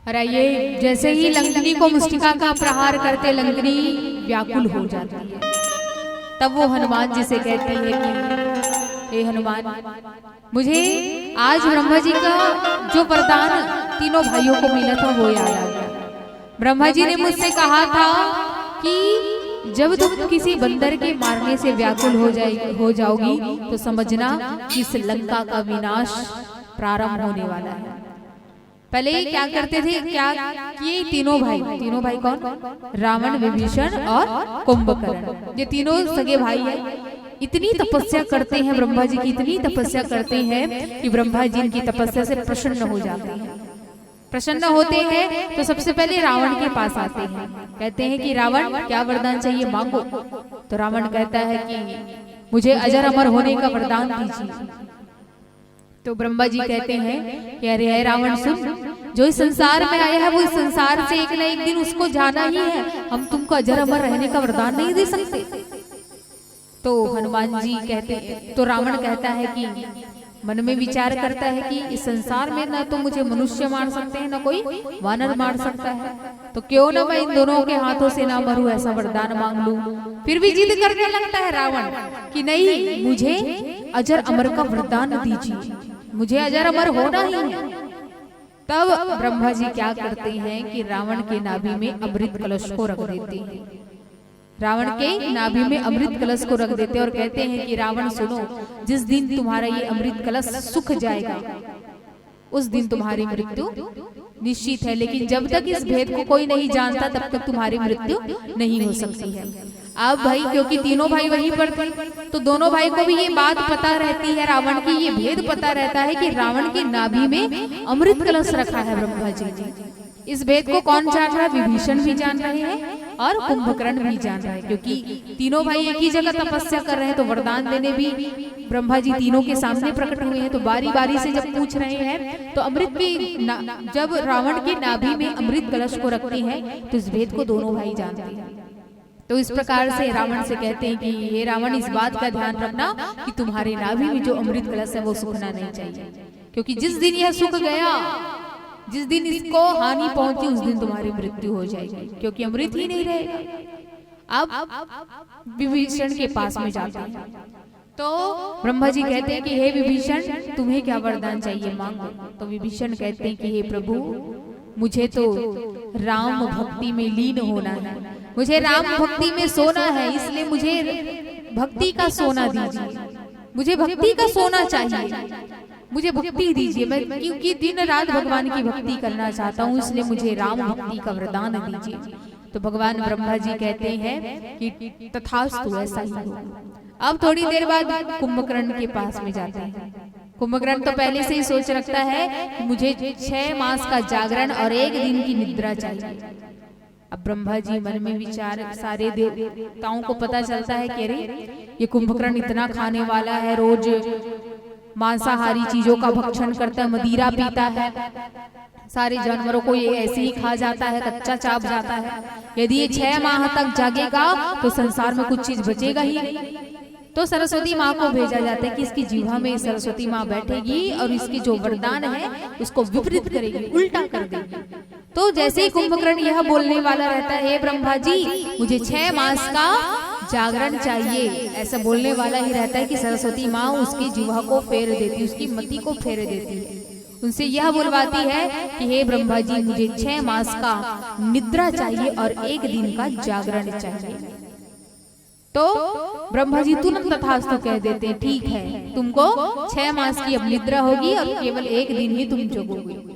और ये जैसे ही लंकनी को मुष्टिका का प्रहार करते लंकनी व्याकुल हो जाती है। तब वो हनुमान जी से कहती है कि हे हनुमान, मुझे आज ब्रह्मा जी का जो वरदान तीनों भाइयों को मिला था वो याद आ गया। ब्रह्मा जी ने मुझसे कहा था कि जब तुम किसी बंदर के मारने से व्याकुल हो जाओगी तो समझना कि इस लंका का विनाश प्रारंभ होने वाला है। पहले क्या करते थे, क्या किए तीनों भाई कौन? रावण, विभीषण और कुंभकर्ण। ये तीनों सगे भाई हैं। इतनी तपस्या करते हैं ब्रह्मा जी की, इतनी तपस्या करते हैं कि ब्रह्मा जी इनकी तपस्या से प्रसन्न हो जाते हैं। प्रसन्न होते हैं तो सबसे पहले रावण के पास आते हैं, कहते हैं कि रावण क्या वरदान चाहिए मांगो। तो रावण कहता है कि मुझे अजर अमर होने का वरदान दीजिए। तो ब्रह्मा जी कहते हैं कि अरे रावण सुन, जो इस संसार में आया है वो इस संसार से एक न एक दिन उसको जाना ही है। हम तुमको अजर अमर रहने का वरदान नहीं दे सकते। तो हनुमान जी कहते, तो रावण कहता है कि मन में विचार करता है कि इस संसार में ना तो मुझे मनुष्य मार सकते हैं, ना कोई वानर मार सकता है, तो क्यों ना मैं इन दोनों के हाथों से ना मरूं, ऐसा वरदान मांग लूं। फिर भी जिद करने लगता है रावण कि नहीं, मुझे अजर अमर का वरदान दीजिए, मुझे अजर अमर होना ही है। तब ब्रह्मा जी क्या करते हैं कि रावण के नाभि में अमृत कलश को रख देते हैं। रावण के नाभि में अमृत कलश को रख देते और कहते हैं कि रावण सुनो, जिस दिन तुम्हारा ये अमृत कलश सूख जाएगा उस दिन तुम्हारी मृत्यु निश्चित है, लेकिन जब तक इस भेद को कोई नहीं जानता तब तक तुम्हारी मृत्यु नहीं हो सकती है। अब भाई क्योंकि तीनों भाई वहीं पर थे तो दोनों भाई को भी ये बात पता रहती है, रावण की ये भेद पता रहता है कि रावण के नाभि में अमृत कलश रखा है ब्रह्मा जी। इस भेद को कौन जान रहा है? विभीषण भी जान रहे हैं और कुंभकर्ण भी जान रहा है, क्योंकि तीनों भाई एक ही जगह तपस्या कर रहे हैं। तो वरदान देने भी ब्रह्मा जी तीनों के सामने प्रकट हुए हैं। तो बारी बारी से जब पूछ रहे हैं तो अमृत भी जब रावण के नाभि में अमृत कलश को रखते हैं तो इस भेद को दोनों भाई जानते हैं। तो इस प्रकार से रावण से कहते हैं कि हे रावण, इस बात का ध्यान रखना कि तुम्हारे नाभि में जो अमृत कलश है वो सूखना नहीं चाहिए, क्योंकि जिस दिन यह सूख गया, जिस दिन इसको हानि पहुंची, उस दिन तुम्हारी मृत्यु हो जाएगी, क्योंकि अमृत ही नहीं रहेगा। अब विभीषण के पास में जाते हैं तो ब्रह्मा जी कहते हैं कि हे विभीषण, तुम्हें क्या वरदान चाहिए मांगो। तो विभीषण कहते हैं कि हे प्रभु, मुझे तो राम भक्ति में लीन होना है, मुझे राम भक्ति में सोना है, इसलिए मुझे भक्ति का सोना दीजिए, मुझे भक्ति का सोना चाहिए, मुझे भक्ति दीजिए। मैं क्योंकि दिन रात भगवान की भक्ति करना चाहता हूँ, इसलिए मुझे राम भक्ति का वरदान दीजिए। तो भगवान ब्रह्मा जी कहते हैं कि तथास्तु, ऐसा ही हो। अब थोड़ी देर बाद कुंभकर्ण के पास में जाते हैं। कुंभकर्ण तो पहले से ही सोच रखता है कि मुझे 6 मास का जागरण और 1 दिन की निद्रा चाहिए। अब ब्रह्मा जी मन में विचार, सारे देवताओं को पता चलता है कि अरे ये कुंभकर्ण इतना खाने वाला है, रोज मांसाहारी चीजों का भक्षण करता है, मदिरा पीता है, सारे जानवरों को ये ऐसे ही खा जाता है, कच्चा चाप जाता है। यदि ये 6 माह तक जागेगा तो संसार में कुछ चीज बचेगा ही नहीं। तो सरस्वती माँ को भेजा जाता है कि इसकी जीवा में सरस्वती माँ बैठेगी और इसकी जो वरदान है उसको विपरीत करेगी, उल्टा कर देगी। तो जैसे ही कुंभकर्ण यह बोलने वाला रहता है, हे ब्रह्मा जी, मुझे 6 मास का जागरण चाहिए, ऐसा बोलने वाला ही रहता है कि सरस्वती माँ उसकी जीवा को फेर देती, उसकी मति को फेर देती है, उनसे यह बोलवाती है कि हे ब्रह्मा जी, मुझे 6 मास का निद्रा चाहिए और 1 दिन का जागरण चाहिए। तो ब्रह्मा जी तुरंत तथास्तु कह देते हैं, ठीक है, तुमको 6 मास की अब निद्रा होगी और केवल 1 दिन ही तुम जगोगे।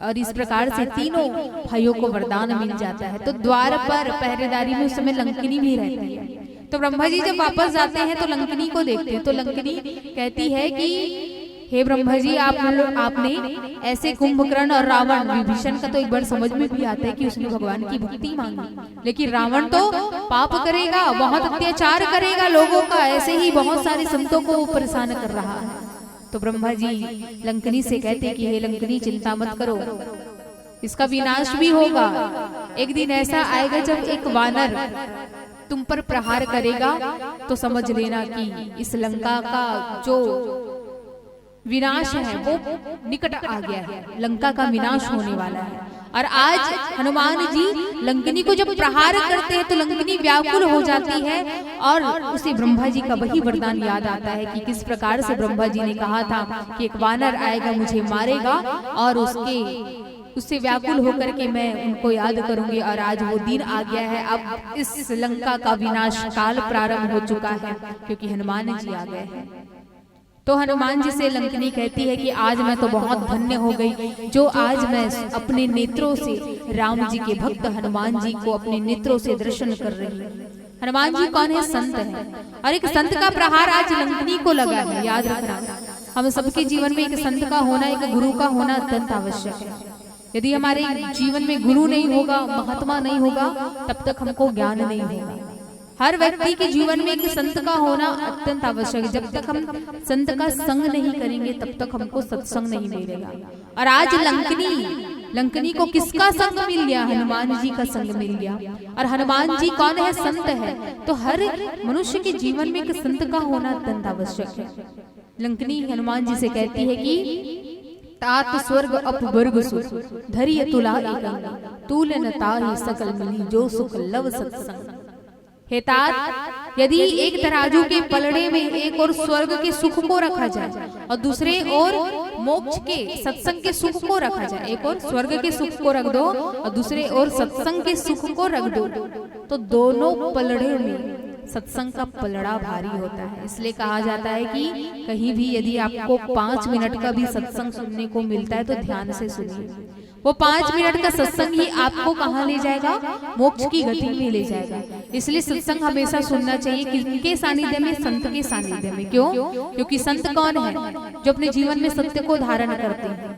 और इस प्रकार से तीनों भाइयों को वरदान मिल जाता है। तो द्वार पर पहरेदारी में उस समय लंकनी भी रहती है। तो ब्रह्मा जी जब वापस जाते हैं तो लंकनी को देखते हैं। तो लंकनी कहती है कि हे ब्रह्मा जी, आपने ऐसे कुंभकर्ण और रावण, विभीषण का तो एक बार समझ में भी आता है कि उसने भगवान की भक्ति मांगी, लेकिन रावण तो पाप करेगा, बहुत अत्याचार करेगा लोगों का, ऐसे ही बहुत सारे संतों को परेशान कर रहा है। तो ब्रह्मा जी लंकनी से कहते कि हे लंकनी, चिंता मत करो, इसका विनाश भी होगा। एक दिन ऐसा आएगा जब एक वानर तुम पर प्रहार करेगा तो समझ लेना कि इस लंका का जो विनाश है वो निकट आ गया है, लंका का विनाश होने वाला है। और आज हनुमान जी लंकिनी को जब प्रहार करते हैं तो लंकिनी व्याकुल हो जाती है और उसे ब्रह्मा जी का वही वरदान याद आता है कि किस प्रकार से ब्रह्मा जी ने कहा था कि एक वानर आएगा मुझे मारेगा और उससे व्याकुल होकर के मैं उनको याद करूंगी। और आज वो दिन आ गया है, अब इस लंका का विनाश काल प्रारंभ हो चुका है क्योंकि हनुमान जी आ गए हैं। तो हनुमान जी से लंकिनी कहती है कि आज मैं तो बहुत धन्य हो गई जो आज मैं अपने नेत्रों से राम जी के भक्त हनुमान जी को अपने नेत्रों से दर्शन कर रही हूँ। हनुमान जी कौन है? संत है। और एक संत का प्रहार आज लंकिनी को लगा है। याद रखना, हम सबके जीवन में एक संत का होना, एक गुरु का होना अत्यंत आवश्यक है। यदि हमारे जीवन में गुरु नहीं होगा, महात्मा नहीं होगा, तब तक हमको ज्ञान नहीं होगा। हर व्यक्ति के जीवन में एक संत का होना अत्यंत आवश्यक है। जब तक हम संत का संग नहीं करेंगे तब तक हमको सत्संग नहीं मिलेगा। और आज लंकिनी को किसका संग मिल गया? हनुमान जी का संग मिल गया। और हनुमान जी कौन है? संत है। तो हर मनुष्य के जीवन में एक संत का होना अत्यंत आवश्यक है। लंकिनी हनुमान जी से कहती है कि तात स्वर्ग अपवर्ग सुख धरिय तुला एकंग तूल न ताहि सकल मिली जो सुख लव सत्संग। हे तात, यदि एक तराजू के पलड़े में एक और स्वर्ग के सुख को रखा जाए और दूसरे और मोक्ष के सत्संग के सुख को रखा जाए, एक और स्वर्ग के सुख को रख दो और दूसरे और सत्संग के सुख को रख दो, तो दोनों पलड़े में सत्संग का पलड़ा भारी होता है। इसलिए कहा जाता है कि कहीं भी यदि आपको 5 मिनट का भी सत्संग सुनने को मिलता है तो ध्यान से सुनिए। वो 5 मिनट का सत्संग ही आपको कहाँ ले जाएगा? मोक्ष की गति में ले जाएगा। इसलिए सत्संग हमेशा सुनना चाहिए। किसके सानिध्य में? संत के सानिध्य में। क्यों? क्योंकि संत कौन है? जो अपने जीवन में सत्य को धारण करते हैं,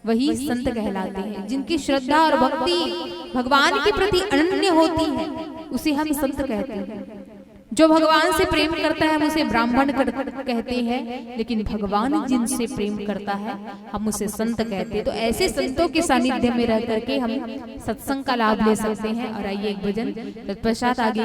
वही संत कहलाते हैं। जिनकी श्रद्धा और भक्ति भगवान के प्रति अनन्य होती है उसे हम संत कहते हैं। जो भगवान से प्रेम करता है हम उसे ब्राह्मण कहते हैं, लेकिन भगवान जिनसे प्रेम करता है हम उसे संत कहते हैं। तो ऐसे संतों के सानिध्य में रह करके हम सत्संग का लाभ ले सकते हैं। और आइए एक भजन तत्पश्चात आगे